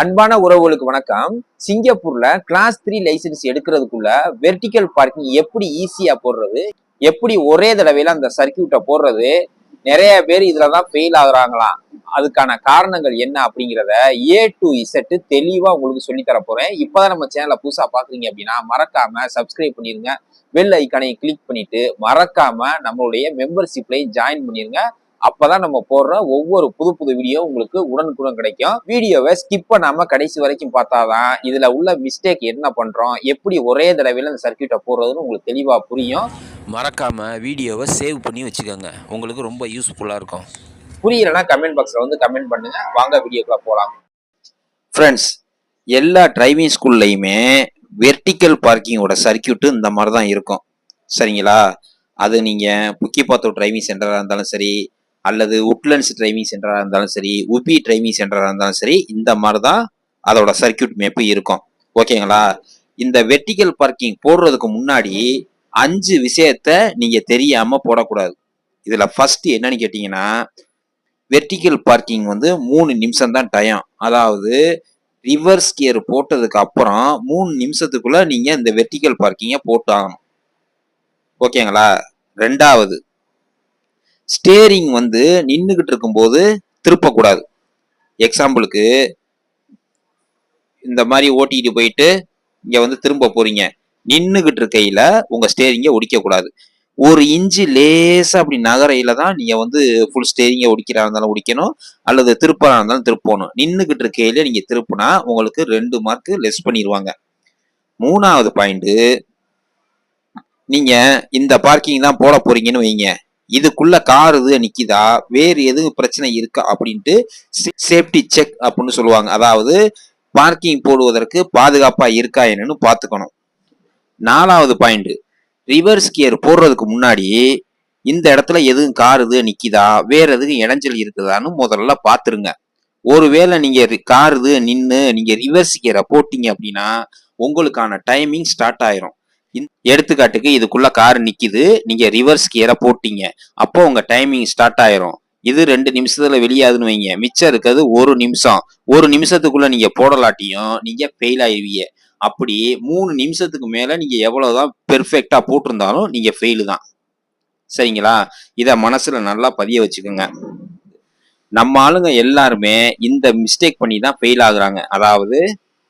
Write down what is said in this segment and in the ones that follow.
அன்பான உறவுகளுக்கு வணக்கம். சிங்கப்பூர்ல கிளாஸ் 3 லைசன்ஸ் எடுக்கிறதுக்குள்ள வெர்டிக்கல் பார்க்கிங் எப்படி ஈஸியா போடுறது, எப்படி ஒரே தடவையில அந்த சர்க்கியூட்டை போடுறது, நிறைய பேர் இதுலதான் ஃபெயில் ஆகுறாங்களாம். அதுக்கான காரணங்கள் என்ன அப்படிங்கிறத A to Z தெளிவா உங்களுக்கு சொல்லி தர போறேன். இப்பதான் நம்ம சேனலை புதுசா பாக்குறீங்க அப்படின்னா மறக்காம சப்ஸ்கிரைப் பண்ணிருங்க, பெல் ஐக்கானை கிளிக் பண்ணிட்டு மறக்காம நம்மளுடைய மெம்பர்ஷிப்ல ஜாயின் பண்ணிருங்க. அப்பதான் நம்ம போடுற ஒவ்வொரு புது வீடியோ உங்களுக்கு உடனுக்குடன் கிடைக்கும். வீடியோவை ஸ்கிப் பண்ணாம கடைசி வரைக்கும் பார்த்தாதான் இதுல உள்ள மிஸ்டேக் என்ன பண்றோம், எப்படி ஒரே தடவையில அந்த சர்க்கியூட்டை போடுறதுன்னு உங்களுக்கு தெளிவா புரியும். மறக்காம வீடியோவை சேவ் பண்ணி வச்சுக்கோங்க, உங்களுக்கு ரொம்ப யூஸ்ஃபுல்லா இருக்கும். புரியலன்னா கமெண்ட் பாக்ஸ்ல வந்து கமெண்ட் பண்ணுங்க. வாங்க வீடியோக்குள்ள போலாம். ஃப்ரெண்ட்ஸ், எல்லா டிரைவிங் ஸ்கூல்லையுமே வெர்டிக்கல் பார்க்கிங்கோட சர்க்கியூட் இந்த மாதிரி தான் இருக்கும். சரிங்களா? அது நீங்க புக்கிபாத்தோ டிரைவிங் சென்டரா இருந்தாலும் சரி, அல்லது உட்லண்ட்ஸ் டிரைவிங் சென்டரா இருந்தாலும் சரி, உபி டிரைவிங் சென்டரா இருந்தாலும் சரி, இந்த மாதிரி தான் அதோட சர்க்கியூட் மேப்பு இருக்கும். ஓகேங்களா? இந்த வெர்டிக்கல் பார்க்கிங் போடுறதுக்கு முன்னாடி 5 விஷயத்த நீங்க தெரியாம போடக்கூடாது. இதுல ஃபர்ஸ்ட் என்னன்னு கேட்டீங்கன்னா, வெர்டிக்கல் பார்க்கிங் வந்து 3 நிமிஷம் தான் டைம். அதாவது ரிவர்ஸ் கியர் போட்டதுக்கு அப்புறம் 3 நிமிஷத்துக்குள்ள நீங்க இந்த வெர்டிக்கல் பார்க்கிங்கை போட்டு ஆகணும். ஓகேங்களா? ரெண்டாவது, ஸ்டேரிங் வந்து நின்றுகிட்டு இருக்கும்போது திருப்பக்கூடாது. எக்ஸாம்பிளுக்கு இந்த மாதிரி ஓட்டிட்டு போயிட்டு இங்க வந்து திரும்ப போறீங்க, நின்றுகிட்டு இருக்கையில உங்க ஸ்டேரிங்கை ஒடிக்க கூடாது. 1 இன்ச்சு லேசா அப்படி நகரையில தான் நீங்க வந்து ஃபுல் ஸ்டேரிங்கை ஒடிக்கிறா இருந்தாலும் ஒடிக்கணும், அல்லது திருப்பறா இருந்தாலும் திருப்பணும். நின்றுகிட்டு இருக்கையில நீங்க திருப்புனா உங்களுக்கு 2 மார்க் லெஸ் பண்ணிடுவாங்க. 3வது பாயிண்ட், நீங்க இந்த பார்க்கிங் தான் போட போறீங்கன்னு வைங்க, இதுக்குள்ள கார் இது நிக்குதா, வேறு எதுவும் பிரச்சனை இருக்கா அப்படின்ட்டு சேஃப்டி செக் அப்படின்னு சொல்லுவாங்க. அதாவது பார்க்கிங் போடுவதற்கு பாதுகாப்பா இருக்கா என்னன்னு பாத்துக்கணும். 4வது பாயிண்ட், ரிவர்ஸ் கியர் போடுறதுக்கு முன்னாடி இந்த இடத்துல எதுவும் கார் இது நிக்குதா, வேற எதுவும் இடைஞ்சல் இருக்குதான்னு முதல்ல பாத்துருங்க. ஒருவேளை நீங்க கார் இது நின்று நீங்க ரிவர்ஸ் கியரை போட்டீங்க அப்படின்னா உங்களுக்கான டைமிங் ஸ்டார்ட் ஆயிரும். எடுத்துக்காட்டுக்கு இதுக்குள்ள கார் நிக்குது, நீங்க ரிவர்ஸ் கியரை போட்டீங்க, அப்போ உங்க டைமிங் ஸ்டார்ட் ஆயிரும். இது 2 நிமிஷத்துல வெளியாதுன்னு வைங்க, மிச்சம் இருக்கிறது 1 நிமிஷம். 1 நிமிஷத்துக்குள்ள நீங்க போடலாட்டியும் நீங்க ஃபெயில் ஆயிருவீங்க. அப்படி 3 நிமிஷத்துக்கு மேல நீங்க எவ்வளவுதான் பெர்ஃபெக்டா போட்டிருந்தாலும் நீங்க ஃபெயிலு தான். சரிங்களா? இத மனசுல நல்லா பதிய வச்சுக்கோங்க. நம்ம ஆளுங்க எல்லாருமே இந்த மிஸ்டேக் பண்ணி தான் ஃபெயில் ஆகுறாங்க. அதாவது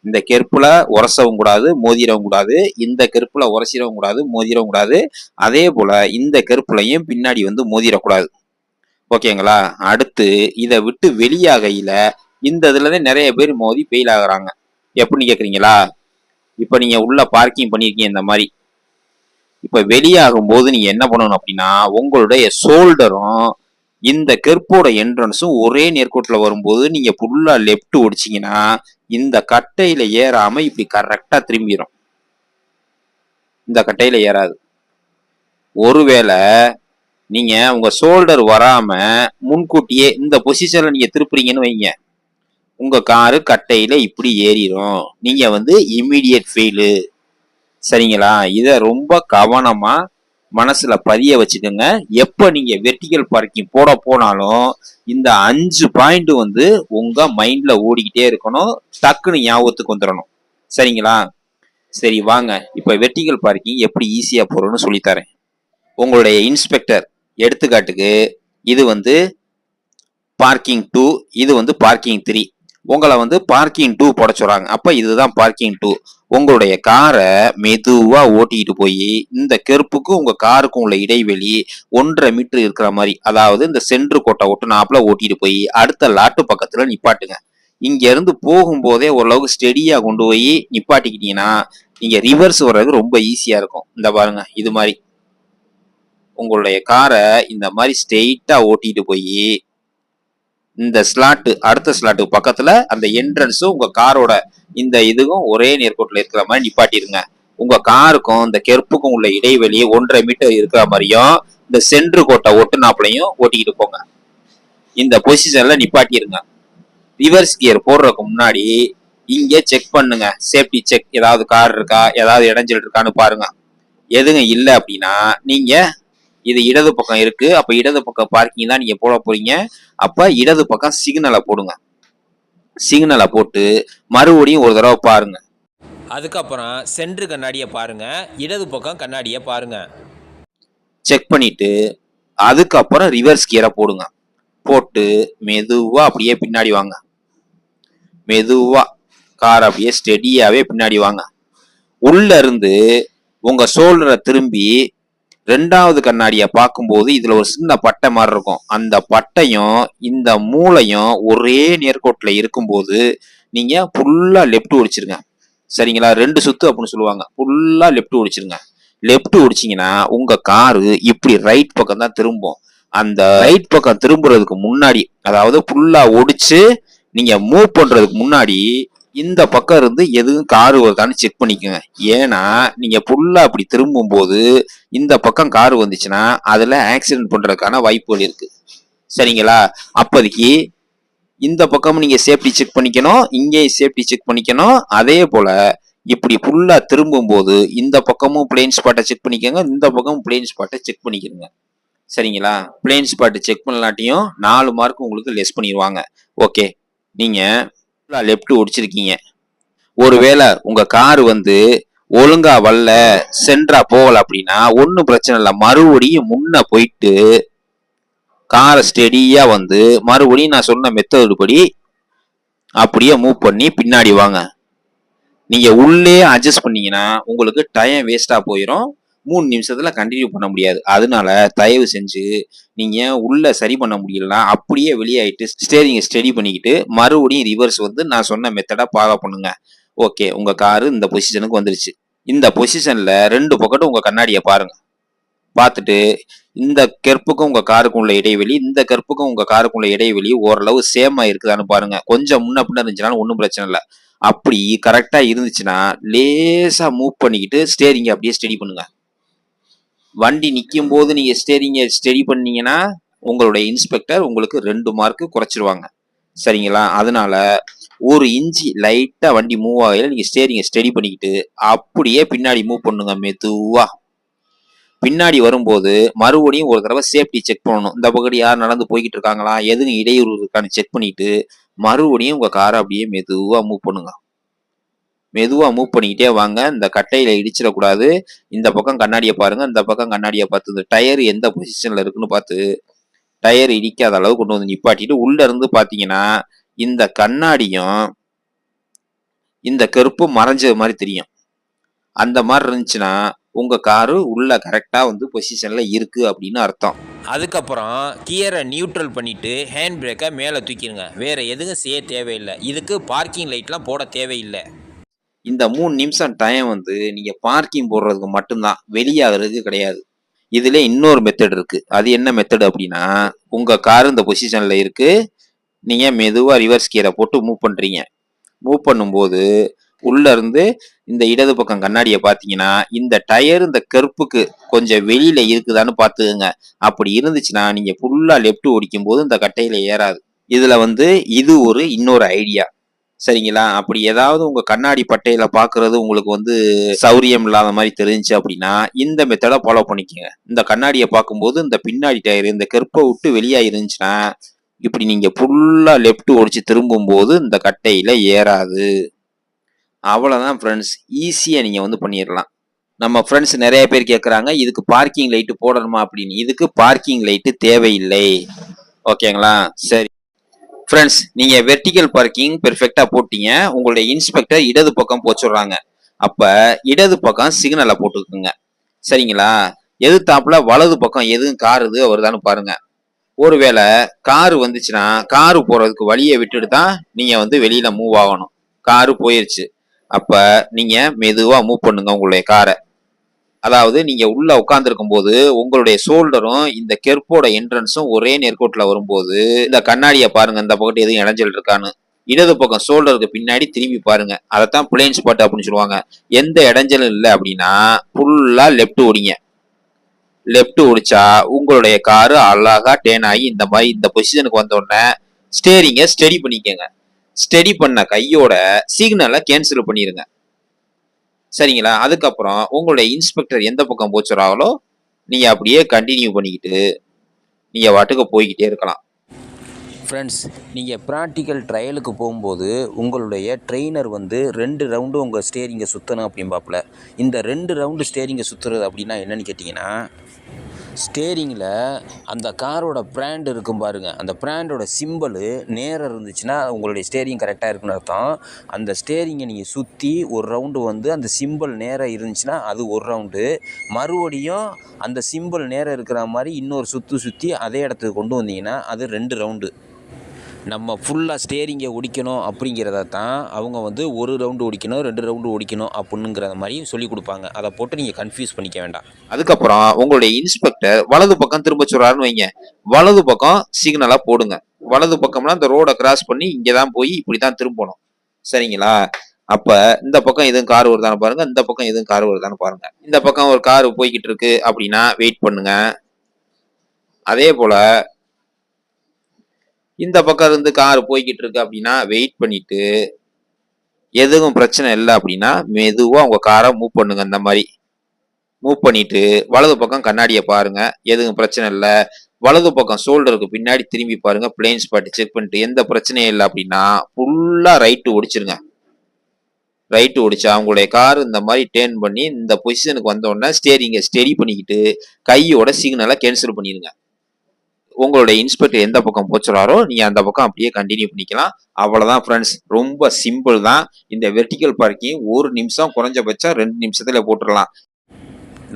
இந்த கெருப்புல உரசவும் கூடாது, மோதிரவும் கூடாது, இந்த கெருப்புல உரசிடவும் கூடாது, மோதிரவும் கூடாது, அதே போல இந்த கெருப்புலையும் பின்னாடி வந்து மோதிரக்கூடாது. ஓகேங்களா? அடுத்து இதை விட்டு வெளியாகையில இந்த இதுலதான் நிறைய பேர் மோதி ஃபெயில் ஆகுறாங்க. எப்படின்னு கேக்குறீங்களா? இப்ப நீங்க உள்ள பார்க்கிங் பண்ணிருக்கீங்க இந்த மாதிரி, இப்ப வெளியாகும் போது நீங்க என்ன பண்ணணும் அப்படின்னா, உங்களுடைய ஷோல்டரும் இந்த கெருப்போட என்ட்ரன்ஸும் ஒரே நேர்கோட்டில் வரும்போது நீங்க ஃபுல்லா லெஃப்ட் ஒடிச்சிங்கன்னா இந்த கட்டையில ஏறாம இப்படி கரெக்டா திரும்பிடும். இந்த கட்டையில ஏறாது. ஒருவேளை நீங்க உங்க ஷோல்டர் வராம முன்கூட்டியே இந்த பொசிஷன்ல நீங்க திருப்புறீங்கன்னு வைங்க, உங்க காரு கட்டையில இப்படி ஏறிடும். நீங்க வந்து இம்மிடியட் ஃபெயிலு. சரிங்களா? இத ரொம்ப கவனமா மனசுல பதிய வச்சுக்கோங்க. எப்ப நீங்க வெர்டிக்கல் பார்க்கிங் போட போனாலும் இந்த 5 பாயிண்ட் வந்து உங்க மைண்ட்ல ஓடிக்கிட்டே இருக்கணும், டக்குன்னு ஞாபகத்துக்கு வந்துடணும். சரிங்களா? சரி வாங்க, இப்ப வெர்டிக்கல் பார்க்கிங் எப்படி ஈஸியா போறோம்னு சொல்லித்தரேன். உங்களுடைய இன்ஸ்பெக்டர், எடுத்துக்காட்டுக்கு இது வந்து பார்க்கிங் 2, இது வந்து பார்க்கிங் 3. உங்களை வந்து பார்க்கிங் 2 போட சொல்றாங்க. அப்ப இதுதான் பார்க்கிங் 2. உங்களுடைய காரை மெதுவா ஓட்டிட்டு போய் இந்த கெருப்புக்கும் உங்க காருக்கும் உள்ள இடைவெளி 1.5 மீட்டர் இருக்கிற மாதிரி, அதாவது இந்த சென்ட்ரு கோட்டை ஒட்டுனாப்புல ஓட்டிட்டு போய் அடுத்த லாட்டு பக்கத்துல நிப்பாட்டுங்க. இங்க இருந்து போகும்போதே ஓரளவுக்கு ஸ்டெடியா கொண்டு போய் நிப்பாட்டிக்கிட்டீங்கன்னா நீங்க ரிவர்ஸ் வர்றது ரொம்ப ஈஸியா இருக்கும். இந்த பாருங்க, இது மாதிரி உங்களுடைய காரை இந்த மாதிரி ஸ்ட்ரெயிட்டா ஓட்டிட்டு போய் இந்த ஸ்லாட்டு, அடுத்த ஸ்லாட்டு பக்கத்துல அந்த என்ட்ரன்ஸும் உங்க காரோட இந்த இதுவும் ஒரே நேர்கோட்டில் இருக்கிற மாதிரி நிப்பாட்டிருங்க. உங்க காருக்கும் இந்த கெருப்புக்கும் உள்ள இடைவெளி 1.5 மீட்டர் இருக்கிற மாதிரியும் இந்த சென்ட்ரு கோட்டை ஒட்டுனாப்புலையும் ஓட்டிக்கிட்டு போங்க. இந்த பொசிஷன்ல நிப்பாட்டிருங்க. ரிவர்ஸ் கியர் போடுறதுக்கு முன்னாடி இங்க செக் பண்ணுங்க, சேஃப்டி செக். ஏதாவது கார் இருக்கா, ஏதாவது இடைஞ்சல் இருக்கான்னு பாருங்க. எதுவும் இல்லை அப்படின்னா நீங்க இது இடது பக்கம் இருக்கு, அப்ப இடது பக்கம் பார்க்கிங் தான் நீங்க போட போறீங்க, அப்ப இடது பக்கம் சிக்னலை போடுங்க. சிக்னலை போட்டு மறுபடியும் ஒரு தடவை பாருங்க. அதுக்கப்புறம் சென்ட்ரு கண்ணாடியை பாருங்கள், இடது பக்கம் கண்ணாடியை பாருங்கள். செக் பண்ணிட்டு அதுக்கப்புறம் ரிவர்ஸ் கியரை போடுங்க. போட்டு மெதுவா அப்படியே பின்னாடி வாங்க. மெதுவா கார் அப்படியே ஸ்டெடியாவே பின்னாடி வாங்க. உள்ள இருந்து உங்க ஷோல்டரை திரும்பி 2வது கண்ணாடியை பார்க்கும்போது இதுல ஒரு சின்ன பட்டை மாதிரி இருக்கும். அந்த பட்டையும் இந்த மூளையும் ஒரே நேர்கோட்டுல இருக்கும்போது நீங்க ஃபுல்லா லெஃப்ட் ஒடிச்சிருங்க. சரிங்களா? 2 சுத்து அப்படின்னு சொல்லுவாங்க. ஃபுல்லா லெஃப்ட் ஒடிச்சிருங்க. லெஃப்ட் ஒடிச்சிங்கன்னா உங்க காரு இப்படி ரைட் பக்கம் தான் திரும்பும். அந்த ரைட் பக்கம் திரும்புறதுக்கு முன்னாடி, அதாவது ஃபுல்லா ஒடிச்சு நீங்க மூவ் பண்றதுக்கு முன்னாடி இந்த பக்கம் இருந்து எதுவும் காரு வருதான்னு செக் பண்ணிக்கோங்க. ஏன்னா நீங்க ஃபுல்லா அப்படி திரும்பும் போது இந்த பக்கம் காரு வந்துச்சுன்னா அதுல ஆக்சிடென்ட் பண்றதுக்கான வாய்ப்புகள் இருக்கு. சரிங்களா? அப்போதைக்கு இந்த பக்கமும் நீங்க சேஃப்டி செக் பண்ணிக்கணும், இங்கேயும் சேஃப்டி செக் பண்ணிக்கணும். அதே போல இப்படி ஃபுல்லா திரும்பும் போது இந்த பக்கமும் பிளைன் ஸ்பாட்டை செக் பண்ணிக்கோங்க, இந்த பக்கமும் பிளைன் ஸ்பாட்டை செக் பண்ணிக்கிறங்க. சரிங்களா? பிளைன் ஸ்பாட் செக் பண்ணலாட்டியும் 4 மார்க் உங்களுக்கு லெஸ் பண்ணிடுவாங்க. ஓகே, நீங்க லெஃப்ட் ஒடிச்சிருக்கீங்க. ஒருவேளை உங்க கார் ஒழுங்கா வரல, சென்ட்ரா போகல அப்படின்னா ஒன்னும் பிரச்சனை இல்லை. மறுபடியும் முன்ன போயிட்டு காரை ஸ்டெடியா மறுபடியும் நான் சொன்ன மெத்தட் படி அப்படியே மூவ் பண்ணி பின்னாடி வாங்க. நீங்க உள்ளே அட்ஜஸ்ட் பண்ணீங்கன்னா உங்களுக்கு டைம் வேஸ்டா போயிடும். 3 நிமிஷத்துல கண்டினியூ பண்ண முடியாது. அதனால தயவு செஞ்சு நீங்க உள்ள சரி பண்ண முடியலன்னா அப்படியே வெளியாயிட்டு ஸ்டேரிங் ஸ்டெடி பண்ணிக்கிட்டு மறுபடியும் ரிவர்ஸ் நான் சொன்ன மெத்தடா ஃபாலோ பண்ணுங்க. ஓகே, உங்க காரு இந்த பொசிஷனுக்கு வந்துருச்சு. இந்த பொசிஷன்ல 2 பக்கமும் உங்க கண்ணாடியை பாருங்க. பார்த்துட்டு இந்த கெர்ப்புக்கும் உங்க காருக்கும் உள்ள இடைவெளி, இந்த கெர்ப்புக்கும் உங்க காருக்கும் உள்ள இடைவெளி ஓரளவு சேமா இருக்குதான்னு பாருங்க. கொஞ்சம் முன்ன பின்ன இருந்துச்சுனாலும் ஒன்றும் பிரச்சனை இல்லை. அப்படி கரெக்டா இருந்துச்சுன்னா லேசா மூவ் பண்ணிக்கிட்டு ஸ்டேரிங்க அப்படியே ஸ்டெடி பண்ணுங்க. வண்டி நிற்கும் போது நீங்க ஸ்டேரிங்க ஸ்டெடி பண்ணீங்கன்னா உங்களுடைய இன்ஸ்பெக்டர் உங்களுக்கு 2 மார்க் குறைச்சிருவாங்க. சரிங்களா? அதனால 1 இன்ச்சு லைட்டா வண்டி மூவ் ஆகையில நீங்க ஸ்டேரிங்க ஸ்டெடி பண்ணிக்கிட்டு அப்படியே பின்னாடி மூவ் பண்ணுங்க. மெதுவா பின்னாடி வரும்போது மறுபடியும் ஒரு தடவை சேஃப்டி செக் பண்ணணும். இந்த பக்கம் யார் நடந்து போய்கிட்டு இருக்காங்களா, எதுவும் இடையூறு இருக்கான்னு செக் பண்ணிட்டு மறுபடியும் உங்க காரை அப்படியே மெதுவா மூவ் பண்ணுங்க. மெதுவா மூவ் பண்ணிக்கிட்டே வாங்க. இந்த கட்டையில இடிச்சிடக்கூடாது. இந்த பக்கம் கண்ணாடியை பாருங்க, இந்த பக்கம் கண்ணாடியை பார்த்து இந்த டயர் எந்த பொசிஷன்ல இருக்குன்னு பார்த்து டயர் இடிக்காத அளவு கொண்டு நிப்பாட்டிட்டு உள்ள இருந்து பாத்தீங்கன்னா இந்த கண்ணாடியும் இந்த கருப்பும் மறைஞ்சது மாதிரி தெரியும். அந்த மாதிரி இருந்துச்சுன்னா உங்க காரு உள்ள கரெக்டா பொசிஷன்ல இருக்கு அப்படின்னு அர்த்தம். அதுக்கப்புறம் கியரை நியூட்ரல் பண்ணிவிட்டு ஹேண்ட் பிரேக்கை மேலே தூக்கிடுங்க. வேறு எதுவும் செய்ய தேவையில்லை. இதுக்கு பார்க்கிங் லைட்லாம் போட தேவையில்லை. இந்த 3 நிமிஷம் டைம் நீங்க பார்க்கிங் போடுறதுக்கு மட்டும்தான், வெளியாகிறதுக்கு கிடையாது. இதுல இன்னொரு மெத்தட் இருக்கு. அது என்ன மெத்தட் அப்படின்னா, உங்க கார் இந்த பொசிஷன்ல இருக்கு, நீங்க மெதுவா ரிவர்ஸ் கியரை போட்டு மூவ் பண்றீங்க. மூவ் பண்ணும்போது உள்ள இருந்து இந்த இடது பக்கம் கண்ணாடியை பார்த்தீங்கன்னா இந்த டயர் இந்த கருப்புக்கு கொஞ்சம் வெளியில இருக்குதான்னு பார்த்துக்குங்க. அப்படி இருந்துச்சுன்னா நீங்க ஃபுல்லா லெஃப்ட் ஓடிக்கும் போது இந்த கட்டையில ஏறாது. இதுல இது ஒரு இன்னொரு ஐடியா. சரிங்களா? அப்படி ஏதாவது உங்க கண்ணாடி பட்டையில பாக்குறது உங்களுக்கு சௌரியம் இல்லாத மாதிரி தெரிஞ்சு அப்படின்னா இந்த மெத்தடை ஃபாலோ பண்ணிக்கோங்க. இந்த கண்ணாடியை பார்க்கும்போது இந்த பின்னாடி டயர் இந்த கருப்பை விட்டு வெளியா இருந்துச்சுன்னா இப்படி நீங்க ஃபுல்லா லெஃப்ட் ஓடிச்சு திரும்பும் போது இந்த கட்டையில ஏறாது. அவ்வளவுதான் ஃப்ரெண்ட்ஸ், ஈஸியா நீங்க பண்ணிடலாம். நம்ம ஃப்ரெண்ட்ஸ் நிறைய பேர் கேட்குறாங்க இதுக்கு பார்க்கிங் லைட்டு போடணுமா அப்படின்னு. இதுக்கு பார்க்கிங் லைட்டு தேவையில்லை. ஓகேங்களா? சரி ஃப்ரெண்ட்ஸ், நீங்க வெர்டிகல் பார்க்கிங் பெர்ஃபெக்டா போட்டீங்க. உங்களுடைய இன்ஸ்பெக்டர் இடது பக்கம் போச்சுடுறாங்க. அப்ப இடது பக்கம் சிக்னலை போட்டுக்குங்க. சரிங்களா? எதிர்த்தாப்புல வலது பக்கம் எதுவும் காரு வருதான்னு பாருங்க. ஒருவேளை காரு வந்துச்சுன்னா காரு போறதுக்கு வழியை விட்டுட்டு தான் நீங்க வெளியில மூவ் ஆகணும். காரு போயிருச்சு. அப்ப நீங்க மெதுவா மூவ் பண்ணுங்க உங்களுடைய காரை. அதாவது நீங்க உள்ள உட்கார்ந்துருக்கும் போது உங்களுடைய ஷோல்டரும் இந்த கெர்ப்போட என்ட்ரன்ஸும் ஒரே நேர்கோட்டுல வரும்போது இந்த கண்ணாடியை பாருங்க, இந்த பக்கத்து எதுவும் இடைஞ்சல் இருக்கான்னு. இடது பக்கம் ஷோல்டருக்கு பின்னாடி திரும்பி பாருங்க. அதைத்தான் பிளைன் ஸ்பாட் அப்படின்னு சொல்லுவாங்க. எந்த இடைஞ்சலும் இல்லை அப்படின்னா ஃபுல்லா லெஃப்ட் ஓடிங்க. லெஃப்ட் ஓடிச்சா உங்களுடைய காரு அழகா டேன் ஆகி இந்த மாதிரி இந்த பொசிஷனுக்கு வந்த உடனே ஸ்டேரிங்க ஸ்டெடி பண்ணிக்கங்க. ஸ்டெடி பண்ண கையோட சிக்னலை கேன்சல் பண்ணிருங்க. சரிங்களா? அதுக்கப்புறம் உங்களுடைய இன்ஸ்பெக்டர் எந்த பக்கம் போச்சுறாங்களோ நீங்க அப்படியே கண்டினியூ பண்ணிக்கிட்டு நீங்க வாட்டுக்கு போய்கிட்டே இருக்கலாம். ஃப்ரெண்ட்ஸ், நீங்கள் ப்ராக்டிக்கல் ட்ரையலுக்கு போகும்போது உங்களுடைய ட்ரெயினர் வந்து 2 ரவுண்டு உங்கள் ஸ்டேரிங்கை சுற்றணும் அப்படிம்பாப்புல. இந்த 2 ரவுண்டு ஸ்டேரிங்கை சுற்றுறது அப்படின்னா என்னென்னு கேட்டிங்கன்னா, ஸ்டேரிங்கில் அந்த காரோட பிராண்ட் இருக்கும் பாருங்கள், அந்த பிராண்டோட சிம்பிள் நேராக இருந்துச்சுன்னா உங்களுடைய ஸ்டேரிங் கரெக்டாக இருக்குன்னு அர்த்தம். அந்த ஸ்டேரிங்கை நீங்கள் சுற்றி ஒரு ரவுண்டு வந்து அந்த சிம்பிள் நேராக இருந்துச்சுன்னா அது ஒரு ரவுண்டு. மறுபடியும் அந்த சிம்பிள் நேராக இருக்கிற மாதிரி இன்னொரு சுற்றி அதே இடத்துக்கு கொண்டு வந்தீங்கன்னா அது 2 ரவுண்டு. நம்ம ஃபுல்லாக ஸ்டேரிங்கை ஒடிக்கணும் அப்படிங்கிறத தான் அவங்க வந்து 1 ரவுண்டு ஒடிக்கணும், 2 ரவுண்டு ஒடிக்கணும் அப்படிங்கிற மாதிரி சொல்லிக் கொடுப்பாங்க. அதை போட்டு நீங்கள் கன்ஃபியூஸ் பண்ணிக்க வேண்டாம். அதுக்கப்புறம் உங்களுடைய இன்ஸ்பெக்டர் வலது பக்கம் திரும்ப சொல்றாருன்னு வைங்க, வலது பக்கம் சிக்னலா போடுங்க. வலது பக்கம்னா இந்த ரோட கிராஸ் பண்ணி இங்கதான் போய் இப்படிதான் திரும்பணும். சரிங்களா? அப்ப இந்த பக்கம் எதுவும் கார் வருதான்னு பாருங்க, இந்த பக்கம் எதுவும் கார் வருதான்னு பாருங்க. இந்த பக்கம் ஒரு கார் போய்கிட்டு இருக்கு அப்படின்னா வெயிட் பண்ணுங்க. அதே போல இந்த பக்கம் இருந்து கார் போய்கிட்டு இருக்கு அப்படின்னா வெயிட் பண்ணிட்டு, எதுவும் பிரச்சனை இல்லை அப்படின்னா மெதுவா உங்க காரை மூவ் பண்ணுங்க. இந்த மாதிரி மூவ் பண்ணிட்டு வலது பக்கம் கண்ணாடியை பாருங்க, எதுவும் பிரச்சனை இல்லை. வலது பக்கம் ஷோல்டருக்கு பின்னாடி திரும்பி பாருங்க, பிளைன் ஸ்பாட் செக் பண்ணிட்டு எந்த பிரச்சனையும் இல்லை அப்படின்னா ஃபுல்லா ரைட்டு ஒடிச்சிருங்க. ரைட்டு ஒடிச்சா அவங்களுடைய கார் இந்த மாதிரி டேர்ன் பண்ணி இந்த பொசிஷனுக்கு வந்த உடனே ஸ்டேரிங்கை ஸ்டெடி பண்ணிக்கிட்டு கையோட சிக்னலை கேன்சல் பண்ணிடுங்க. உங்களுடைய இன்ஸ்பெக்டர் எந்த பக்கம் போச்சுறாரோ நீங்க அந்த பக்கம் அப்படியே கண்டினியூ பண்ணிக்கலாம். அவ்வளவுதான் ஃப்ரெண்ட்ஸ், ரொம்ப சிம்பிள் தான். இந்த வெர்டிகல் பார்க்கிங் 1 நிமிஷம், குறைஞ்சபட்சம் 2 நிமிஷத்துல போட்டுடலாம்.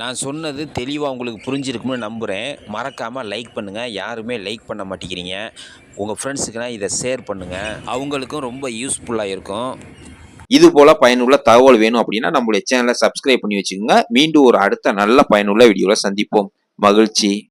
நான் சொன்னது தெளிவாக உங்களுக்கு புரிஞ்சிருக்கும்னு நம்புகிறேன். மறக்காமல் லைக் பண்ணுங்கள். யாருமே லைக் பண்ண மாட்டேங்கிறீங்க. உங்கள் ஃப்ரெண்ட்ஸுக்குலாம் இதை ஷேர் பண்ணுங்கள், அவங்களுக்கும் ரொம்ப யூஸ்ஃபுல்லாக இருக்கும். இது போல பயனுள்ள தகவல் வேணும் அப்படின்னா நம்மளுடைய சேனலை சப்ஸ்கிரைப் பண்ணி வச்சுக்கோங்க. மீண்டும் ஒரு அடுத்த நல்ல பயனுள்ள வீடியோல சந்திப்போம். மகிழ்ச்சி.